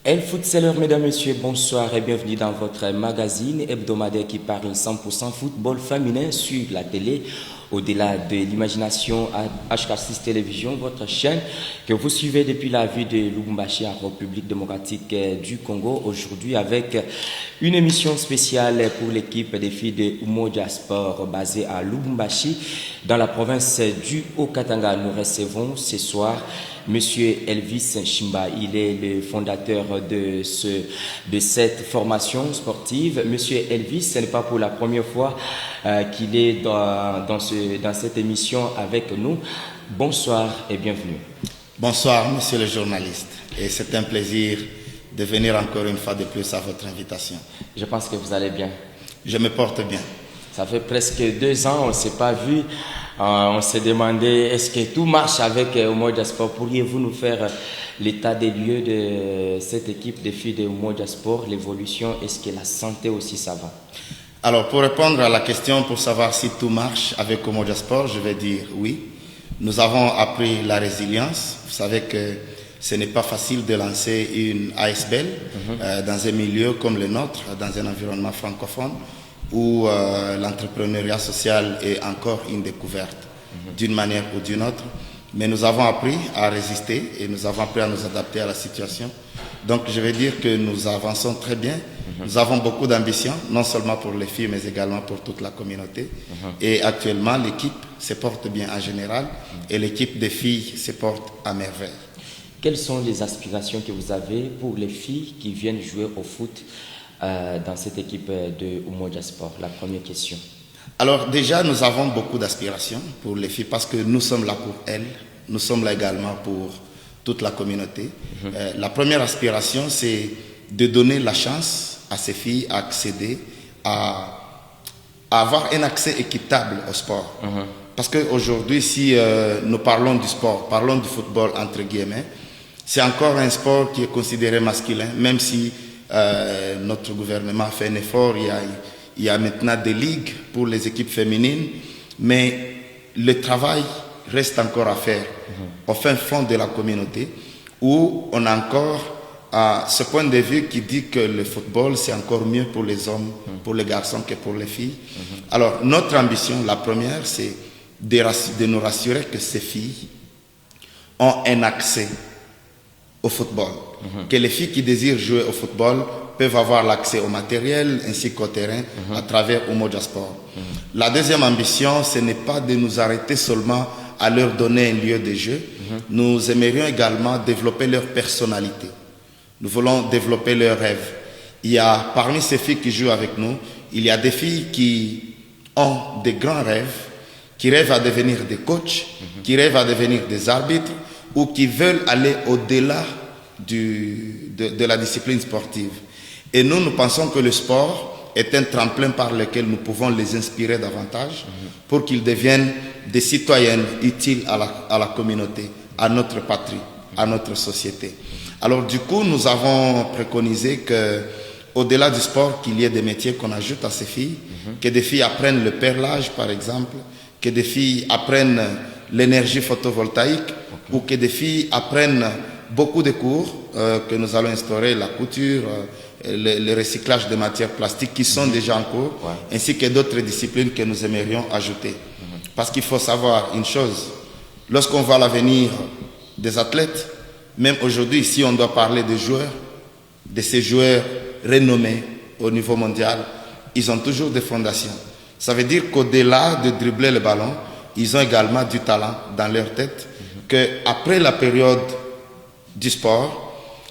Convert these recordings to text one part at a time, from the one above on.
El Footseller, mesdames, messieurs, bonsoir et bienvenue dans votre magazine hebdomadaire qui parle 100% football féminin sur la télé. Au-delà de l'imagination, HK6 Télévision, votre chaîne que vous suivez depuis la ville de Lubumbashi en République démocratique du Congo. Aujourd'hui avec une émission spéciale pour l'équipe des filles de Umoja Sport basée à Lubumbashi dans la province du Haut-Katanga. Nous recevons ce soir Monsieur Elvis Chimba. Il est le fondateur de cette formation sportive. Monsieur Elvis, ce n'est pas pour la première fois qu'il est dans cette émission avec nous. Bonsoir et bienvenue. Bonsoir, monsieur le journaliste. Et c'est un plaisir de venir encore une fois de plus à votre invitation. Je pense que vous allez bien. Je me porte bien. Ça fait presque 2 ans, on ne s'est pas vu. On s'est demandé, est-ce que tout marche avec Umoja Sport? Pourriez-vous nous faire l'état des lieux de cette équipe de filles de Umoja Sport, l'évolution? Est-ce que la santé aussi, ça va? Alors, pour répondre à la question, pour savoir si tout marche avec Umoja Sport, je vais dire oui. Nous avons appris la résilience. Vous savez que ce n'est pas facile de lancer une ASBL dans un milieu comme le nôtre, dans un environnement francophone, où l'entrepreneuriat social est encore une découverte d'une manière ou d'une autre. Mais nous avons appris à résister et nous avons appris à nous adapter à la situation. Donc je vais dire que nous avançons très bien. Nous avons beaucoup d'ambition, non seulement pour les filles, mais également pour toute la communauté. Et actuellement, l'équipe se porte bien en général et l'équipe des filles se porte à merveille. Quelles sont les aspirations que vous avez pour les filles qui viennent jouer au foot dans cette équipe de Umoja Sport? La première question. Alors déjà, nous avons beaucoup d'aspirations pour les filles parce que nous sommes là pour elles, nous sommes là également pour toute la communauté. La première aspiration, c'est de donner la chance à ces filles à accéder à avoir un accès équitable au sport. Parce qu'aujourd'hui, si nous parlons du sport, parlons du football entre guillemets, c'est encore un sport qui est considéré masculin, même si notre gouvernement a fait un effort, il y a maintenant des ligues pour les équipes féminines, mais le travail reste encore à faire au fin fond de la communauté, où on a encore ce point de vue qui dit que le football c'est encore mieux pour les hommes, pour les garçons que pour les filles. Alors notre ambition, la première, c'est de nous rassurer que ces filles ont un accès au football. Que les filles qui désirent jouer au football peuvent avoir l'accès au matériel ainsi qu'au terrain à travers Umoja Sport. La deuxième ambition, ce n'est pas de nous arrêter seulement à leur donner un lieu de jeu. Nous aimerions également développer leur personnalité. Nous voulons développer leurs rêves. Il y a parmi ces filles qui jouent avec nous, il y a des filles qui ont des grands rêves, qui rêvent à devenir des coachs, qui rêvent à devenir des arbitres ou qui veulent aller au-delà de la discipline sportive. Et nous pensons que le sport est un tremplin par lequel nous pouvons les inspirer davantage pour qu'ils deviennent des citoyennes utiles à la communauté, à notre patrie, à notre société. Alors du coup, nous avons préconisé qu'au-delà du sport, qu'il y ait des métiers qu'on ajoute à ces filles, que des filles apprennent le perlage par exemple, que des filles apprennent l'énergie photovoltaïque ou que des filles apprennent beaucoup de cours que nous allons instaurer, la couture, le recyclage de matières plastiques qui sont déjà en cours, ainsi que d'autres disciplines que nous aimerions ajouter. Parce qu'il faut savoir une chose, lorsqu'on voit l'avenir des athlètes, même aujourd'hui, si on doit parler de joueurs, de ces joueurs renommés au niveau mondial, ils ont toujours des fondations. Ça veut dire qu'au-delà de dribbler le ballon, ils ont également du talent dans leur tête, qu'après la période du sport,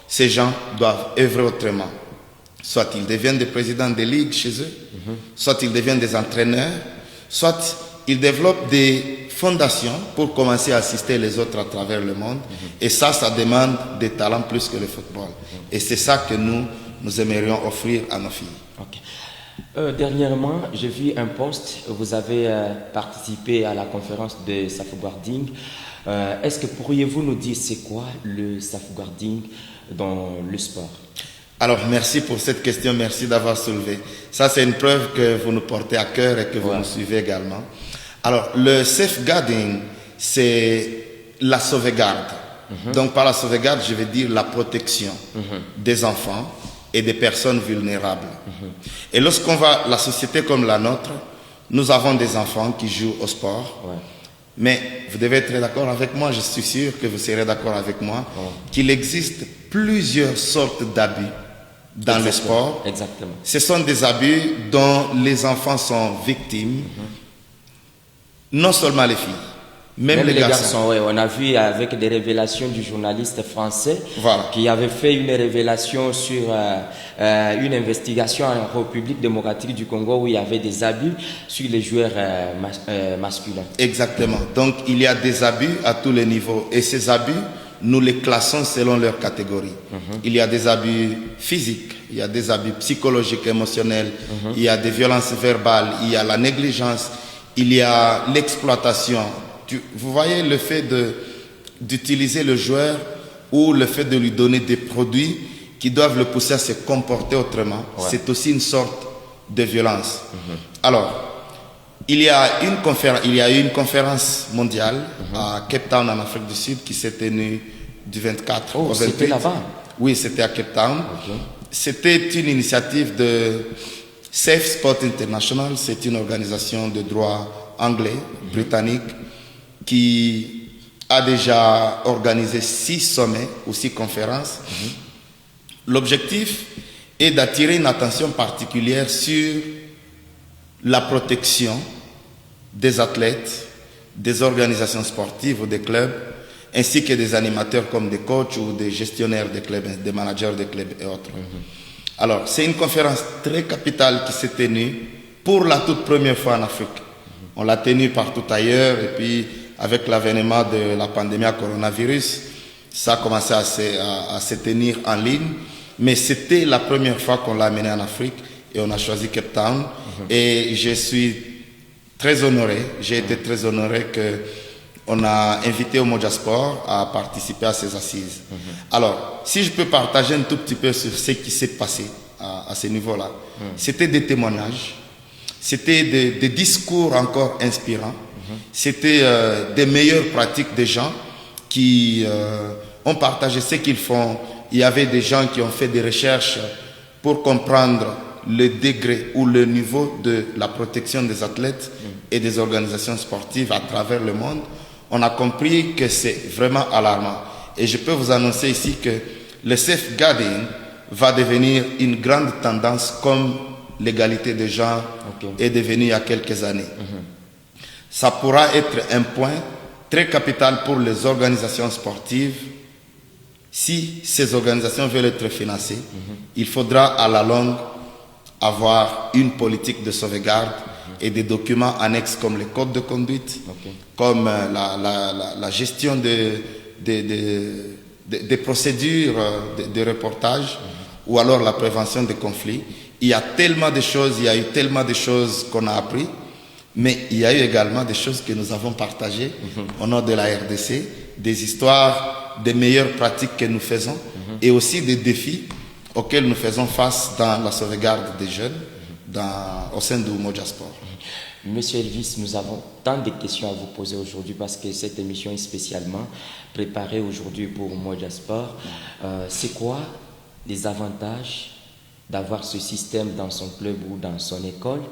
ces gens doivent œuvrer autrement. Soit ils deviennent des présidents des ligues chez eux, soit ils deviennent des entraîneurs, soit ils développent des fondations pour commencer à assister les autres à travers le monde. Et ça demande des talents plus que le football. Et c'est ça que nous aimerions offrir à nos filles. Dernièrement, j'ai vu un post, vous avez participé à la conférence de safeguarding. Est-ce que pourriez-vous nous dire c'est quoi le safeguarding dans le sport? Alors merci pour cette question, merci d'avoir soulevé. Ça c'est une preuve que vous nous portez à cœur et que vous nous suivez également. Alors le safeguarding, c'est la sauvegarde. Donc par la sauvegarde, je vais dire la protection des enfants et des personnes vulnérables. Et lorsqu'on va, la société comme la nôtre, nous avons des enfants qui jouent au sport. Ouais. Mais vous devez être d'accord avec moi, je suis sûr que vous serez d'accord avec moi, qu'il existe plusieurs sortes d'abus dans le sport. Exactement. Ce sont des abus dont les enfants sont victimes, non seulement les filles, même les garçons. Ouais, on a vu avec des révélations du journaliste français Voilà. qui avait fait une révélation sur une investigation en République démocratique du Congo où il y avait des abus sur les joueurs masculins. Exactement. Donc il y a des abus à tous les niveaux et ces abus, nous les classons selon leur catégorie. Il y a des abus physiques, il y a des abus psychologiques, émotionnels, il y a des violences verbales, il y a la négligence, il y a l'exploitation. Vous voyez le fait d'utiliser le joueur ou le fait de lui donner des produits qui doivent le pousser à se comporter autrement, c'est aussi une sorte de violence. Alors, il y a eu une conférence mondiale à Cape Town en Afrique du Sud qui s'est tenue du 24 au 28. C'était là-bas? Oui, c'était à Cape Town. C'était une initiative de Safe Sport International, c'est une organisation de droit anglais, britannique, qui a déjà organisé 6 sommets ou 6 conférences. L'objectif est d'attirer une attention particulière sur la protection des athlètes, des organisations sportives ou des clubs, ainsi que des animateurs comme des coachs ou des gestionnaires des clubs, des managers des clubs et autres. Alors, c'est une conférence très capitale qui s'est tenue pour la toute première fois en Afrique. On l'a tenue partout ailleurs et puis avec l'avènement de la pandémie à coronavirus, ça a commencé à se tenir en ligne. Mais c'était la première fois qu'on l'a amené en Afrique et on a choisi Cape Town. Et je suis très honoré, j'ai été très honoré qu'on a invité Umoja Sport à participer à ces assises. Alors, si je peux partager un tout petit peu sur ce qui s'est passé à ce niveau-là, c'était des témoignages, c'était des discours encore inspirants, c'était des meilleures pratiques des gens qui ont partagé ce qu'ils font. Il y avait des gens qui ont fait des recherches pour comprendre le degré ou le niveau de la protection des athlètes et des organisations sportives à travers le monde. On a compris que c'est vraiment alarmant. Et je peux vous annoncer ici que le safeguarding va devenir une grande tendance comme l'égalité des genres est devenue il y a quelques années. Ça pourra être un point très capital pour les organisations sportives. Si ces organisations veulent être financées, il faudra à la longue avoir une politique de sauvegarde et des documents annexes comme les codes de conduite, comme la gestion des procédures de reportage ou alors la prévention des conflits. Il y a tellement de choses, il y a eu tellement de choses qu'on a appris, mais il y a eu également des choses que nous avons partagées au nom de la RDC, des histoires, des meilleures pratiques que nous faisons et aussi des défis auxquels nous faisons face dans la sauvegarde des jeunes au sein de Umoja Sport. Monsieur Elvis, nous avons tant de questions à vous poser aujourd'hui parce que cette émission est spécialement préparée aujourd'hui pour Umoja Sport. C'est quoi les avantages d'avoir ce système dans son club ou dans son école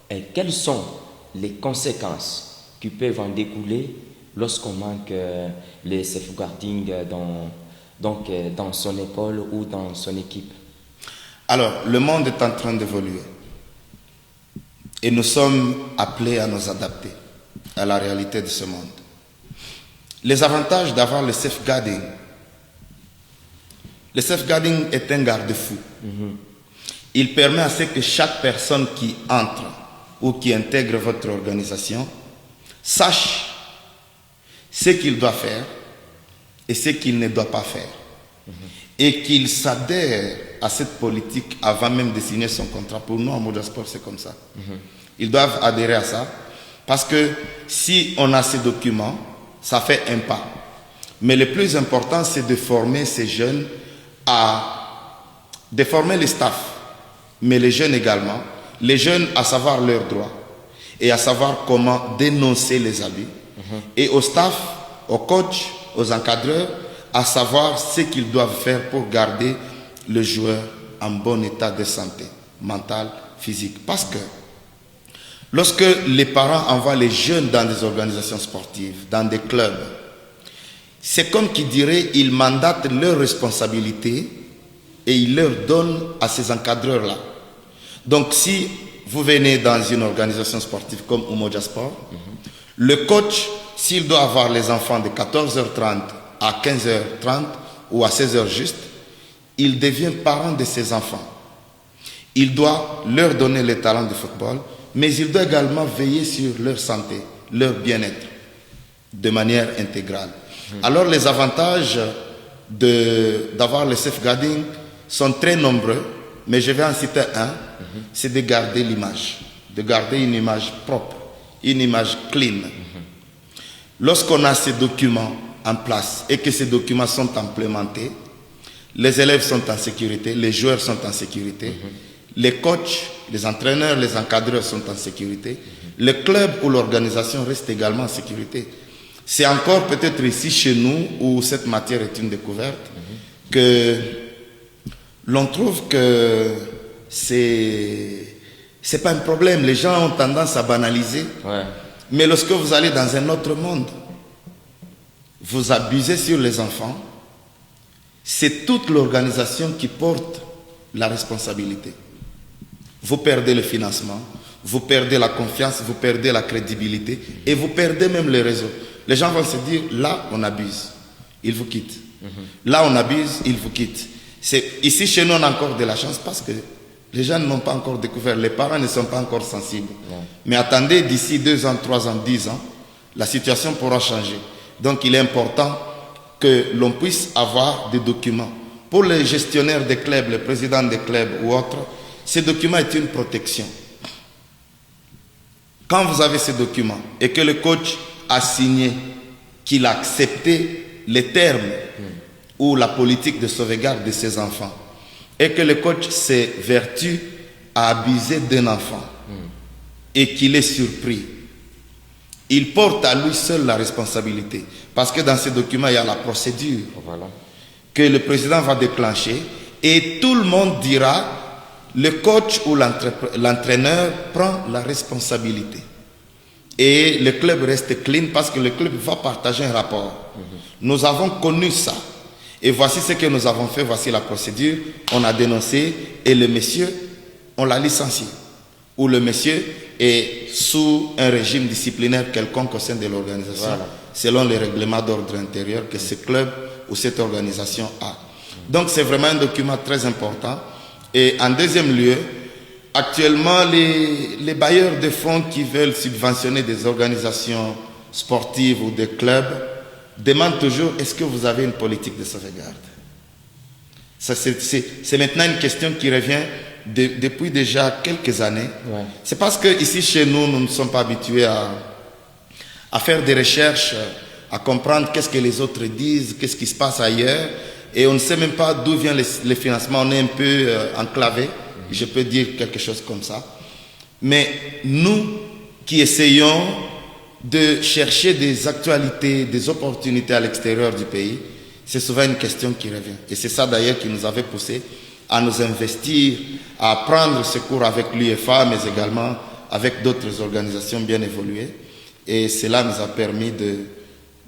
et quelles sont les conséquences qui peuvent en découler lorsqu'on manque les safeguarding dans son école ou dans son équipe? Alors, le monde est en train d'évoluer et nous sommes appelés à nous adapter à la réalité de ce monde. Les avantages d'avoir le safeguarding. Le safeguarding est un garde-fou. Il permet à ce que chaque personne qui entre ou qui intègre votre organisation sache ce qu'il doit faire et ce qu'il ne doit pas faire. Et qu'il s'adhère à cette politique avant même de signer son contrat. Pour nous, en Umoja Sport, c'est comme ça. Ils doivent adhérer à ça. Parce que si on a ces documents, ça fait un pas. Mais le plus important, c'est de former ces jeunes de former les staffs, mais les jeunes également. Les jeunes à savoir leurs droits et à savoir comment dénoncer les abus. Et au staff, aux coachs, aux encadreurs, à savoir ce qu'ils doivent faire pour garder le joueur en bon état de santé mentale, physique. Parce que lorsque les parents envoient les jeunes dans des organisations sportives, dans des clubs, c'est comme qui dirait, ils mandatent leurs responsabilités et ils leur donnent à ces encadreurs-là. Donc si vous venez dans une organisation sportive comme Umoja Sport, le coach, s'il doit avoir les enfants de 14h30 à 15h30 ou à 16h juste, il devient parent de ses enfants. Il doit leur donner les talents de football, mais il doit également veiller sur leur santé, leur bien-être, de manière intégrale. Alors les avantages d'avoir le safeguarding sont très nombreux, mais je vais en citer un, c'est de garder l'image, de garder une image propre, une image clean. Lorsqu'on a ces documents en place et que ces documents sont implémentés, les élèves sont en sécurité, les joueurs sont en sécurité, les coachs, les entraîneurs, les encadreurs sont en sécurité, le club ou l'organisation reste également en sécurité. C'est encore peut-être ici chez nous où cette matière est une découverte que l'on trouve que c'est pas un problème. Les gens ont tendance à banaliser. Ouais. Mais lorsque vous allez dans un autre monde, vous abusez sur les enfants, c'est toute l'organisation qui porte la responsabilité. Vous perdez le financement, vous perdez la confiance, vous perdez la crédibilité et vous perdez même les réseaux. Les gens vont se dire, là, on abuse, ils vous quittent. Là, on abuse, ils vous quittent. Ici, chez nous, on a encore de la chance parce que les gens n'ont pas encore découvert, les parents ne sont pas encore sensibles. Ouais. Mais attendez, d'ici 2 ans, 3 ans, 10 ans, la situation pourra changer. Donc, il est important que l'on puisse avoir des documents. Pour les gestionnaires des clubs, les présidents des clubs ou autres, ces documents sont une protection. Quand vous avez ces documents et que le coach a signé qu'il a accepté les termes ou la politique de sauvegarde de ses enfants et que le coach s'évertue à abuser d'un enfant et qu'il est surpris, il porte à lui seul la responsabilité. Parce que dans ces documents, il y a la procédure que le président va déclencher et tout le monde dira, le coach ou l'entraîneur prend la responsabilité. Et le club reste clean parce que le club va partager un rapport. Nous avons connu ça. Et voici ce que nous avons fait, voici la procédure. On a dénoncé et le monsieur, on l'a licencié. Ou le monsieur est sous un régime disciplinaire quelconque au sein de l'organisation, selon les règlements d'ordre intérieur que ce club ou cette organisation a. Donc c'est vraiment un document très important. Et en deuxième lieu, actuellement, les bailleurs de fonds qui veulent subventionner des organisations sportives ou des clubs demandent toujours, est-ce que vous avez une politique de sauvegarde? C'est maintenant une question qui revient depuis déjà quelques années. Ouais. C'est parce que ici chez nous, nous ne sommes pas habitués à faire des recherches, à comprendre qu'est-ce que les autres disent, qu'est-ce qui se passe ailleurs. Et on ne sait même pas d'où vient les financements. On est un peu enclavé, je peux dire quelque chose comme ça. Mais nous qui essayons de chercher des actualités, des opportunités à l'extérieur du pays, c'est souvent une question qui revient. Et c'est ça d'ailleurs qui nous avait poussé à nous investir, à prendre ce cours avec l'UEFA, mais également avec d'autres organisations bien évoluées. Et cela nous a permis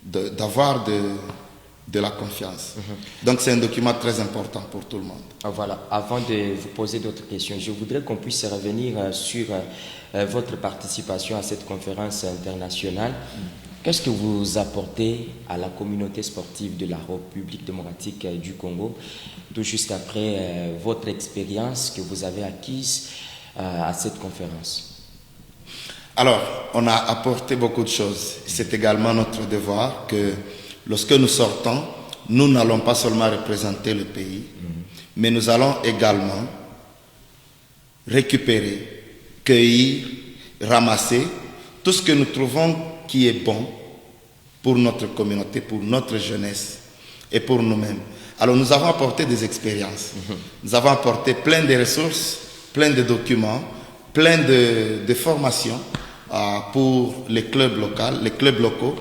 d'avoir de la confiance. Donc c'est un document très important pour tout le monde. Voilà. Avant de vous poser d'autres questions, je voudrais qu'on puisse revenir sur votre participation à cette conférence internationale. Qu'est-ce que vous apportez à la communauté sportive de la République démocratique du Congo, tout juste après votre expérience que vous avez acquise à cette conférence? Alors, on a apporté beaucoup de choses. C'est également notre devoir que lorsque nous sortons, nous n'allons pas seulement représenter le pays, mais nous allons également récupérer, cueillir, ramasser tout ce que nous trouvons qui est bon pour notre communauté, pour notre jeunesse et pour nous-mêmes. Alors nous avons apporté des expériences, nous avons apporté plein de ressources, plein de documents, plein de formations, pour les clubs locaux,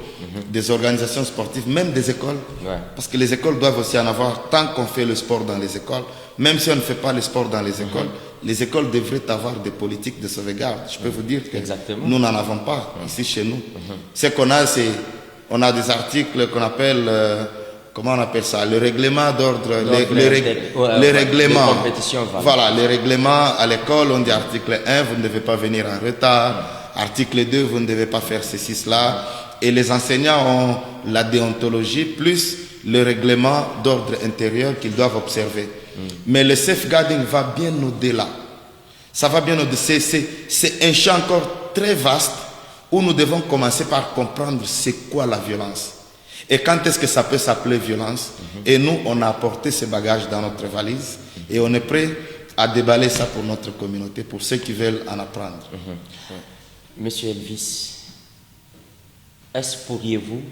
des organisations sportives, même des écoles. Ouais. Parce que les écoles doivent aussi en avoir, tant qu'on fait le sport dans les écoles, même si on ne fait pas le sport dans les écoles, les écoles devraient avoir des politiques de sauvegarde. Je peux vous dire que nous n'en avons pas ici chez nous. Ce qu'on a, c'est, on a des articles qu'on appelle, comment on appelle ça, le règlement d'ordre, les règlements. Voilà, les règlements à l'école, on dit article 1, vous ne devez pas venir en retard. Article 2, vous ne devez pas faire ceci, cela. Et les enseignants ont la déontologie plus le règlement d'ordre intérieur qu'ils doivent observer. Mais le safeguarding va bien au-delà. Ça va bien au-delà. C'est un champ encore très vaste où nous devons commencer par comprendre c'est quoi la violence. Et quand est-ce que ça peut s'appeler violence. Et nous, on a apporté ces bagages dans notre valise et on est prêt à déballer ça pour notre communauté, pour ceux qui veulent en apprendre. Monsieur Elvis, est-ce pourriez-vous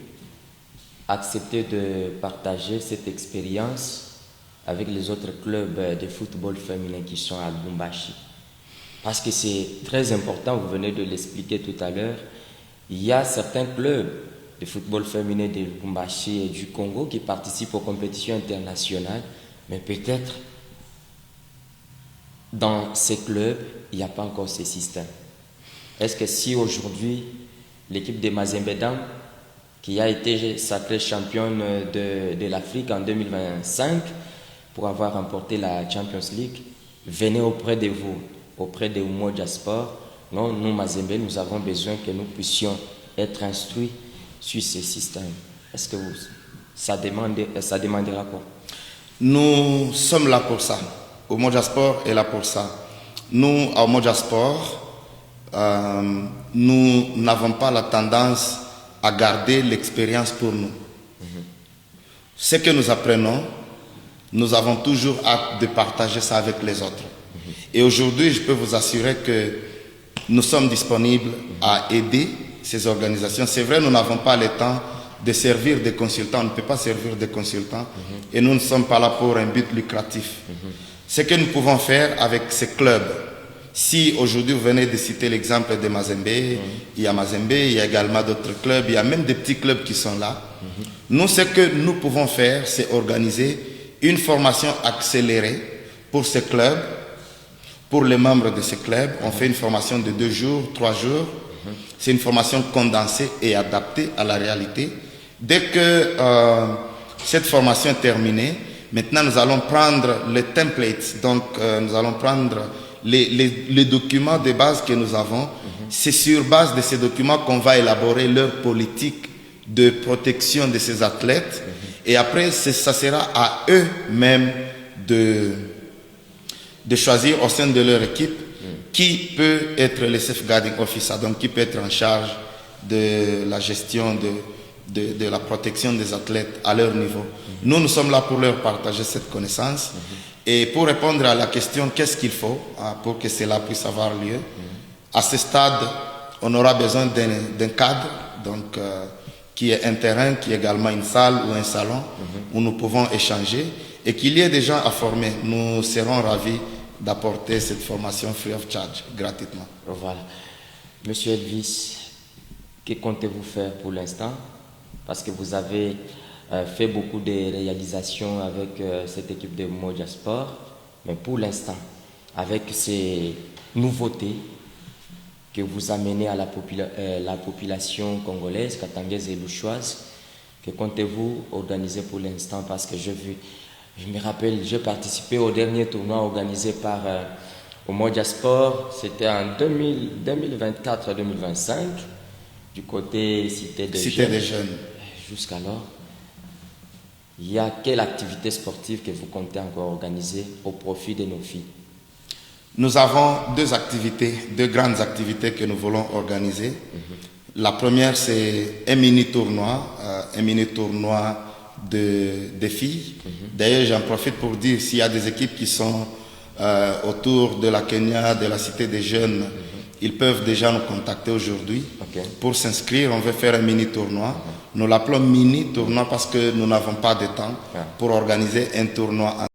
accepter de partager cette expérience avec les autres clubs de football féminin qui sont à Lubumbashi? Parce que c'est très important, vous venez de l'expliquer tout à l'heure, il y a certains clubs de football féminin de Lubumbashi et du Congo qui participent aux compétitions internationales, mais peut-être dans ces clubs, il n'y a pas encore ce système. Est-ce que si aujourd'hui, l'équipe de Mazembe Dam, qui a été sacrée championne de l'Afrique en 2025, pour avoir remporté la Champions League, venez auprès de vous, auprès de Umoja Sport. Non, nous, Mazembe, nous avons besoin que nous puissions être instruits sur ce système. Est-ce que ça demandera quoi? Nous sommes là pour ça. Umoja Sport est là pour ça. Nous, à Umoja Sport, nous n'avons pas la tendance à garder l'expérience pour nous. Ce que nous apprenons, nous avons toujours hâte de partager ça avec les autres. Et aujourd'hui, je peux vous assurer que nous sommes disponibles à aider ces organisations. C'est vrai, nous n'avons pas le temps de servir des consultants. On ne peut pas servir des consultants. Et nous ne sommes pas là pour un but lucratif. Ce que nous pouvons faire avec ces clubs, si aujourd'hui vous venez de citer l'exemple de Mazembe, il y a Mazembe, il y a également d'autres clubs, il y a même des petits clubs qui sont là. Nous, ce que nous pouvons faire, c'est organiser une formation accélérée pour ces clubs, pour les membres de ces clubs. On fait une formation de 2 jours, 3 jours. C'est une formation condensée et adaptée à la réalité. Dès que cette formation est terminée, maintenant nous allons prendre les templates, donc nous allons prendre les documents de base que nous avons. C'est sur base de ces documents qu'on va élaborer leur politique de protection de ces athlètes. Et après, ça sera à eux-mêmes de choisir au sein de leur équipe qui peut être le safeguarding officer, donc qui peut être en charge de la gestion de la protection des athlètes à leur niveau. Nous sommes là pour leur partager cette connaissance. Et pour répondre à la question, qu'est-ce qu'il faut pour que cela puisse avoir lieu? À ce stade, on aura besoin d'un cadre, donc qui est un terrain, qui est également une salle ou un salon où nous pouvons échanger et qu'il y ait des gens à former. Nous serons ravis d'apporter cette formation free of charge, gratuitement. Voilà. Monsieur Elvis, que comptez-vous faire pour l'instant? Parce que vous avez fait beaucoup de réalisations avec cette équipe de Umoja Sport, mais pour l'instant, avec ces nouveautés que vous amenez à la population congolaise, katangaise et louchoise, que comptez-vous organiser pour l'instant? Parce que je me rappelle, j'ai participé au dernier tournoi organisé par Umoja Sport, c'était en 2024-2025, du côté Cité des Jeunes. Jusqu'alors, il y a quelle activité sportive que vous comptez encore organiser au profit de nos filles? Nous avons 2 activités, 2 grandes activités que nous voulons organiser. La première, c'est un mini-tournoi de filles. D'ailleurs, j'en profite pour dire, s'il y a des équipes qui sont autour de la Kenya, de la Cité des Jeunes, ils peuvent déjà nous contacter aujourd'hui pour s'inscrire. On veut faire un mini-tournoi. Nous l'appelons mini-tournoi parce que nous n'avons pas de temps pour organiser un tournoi.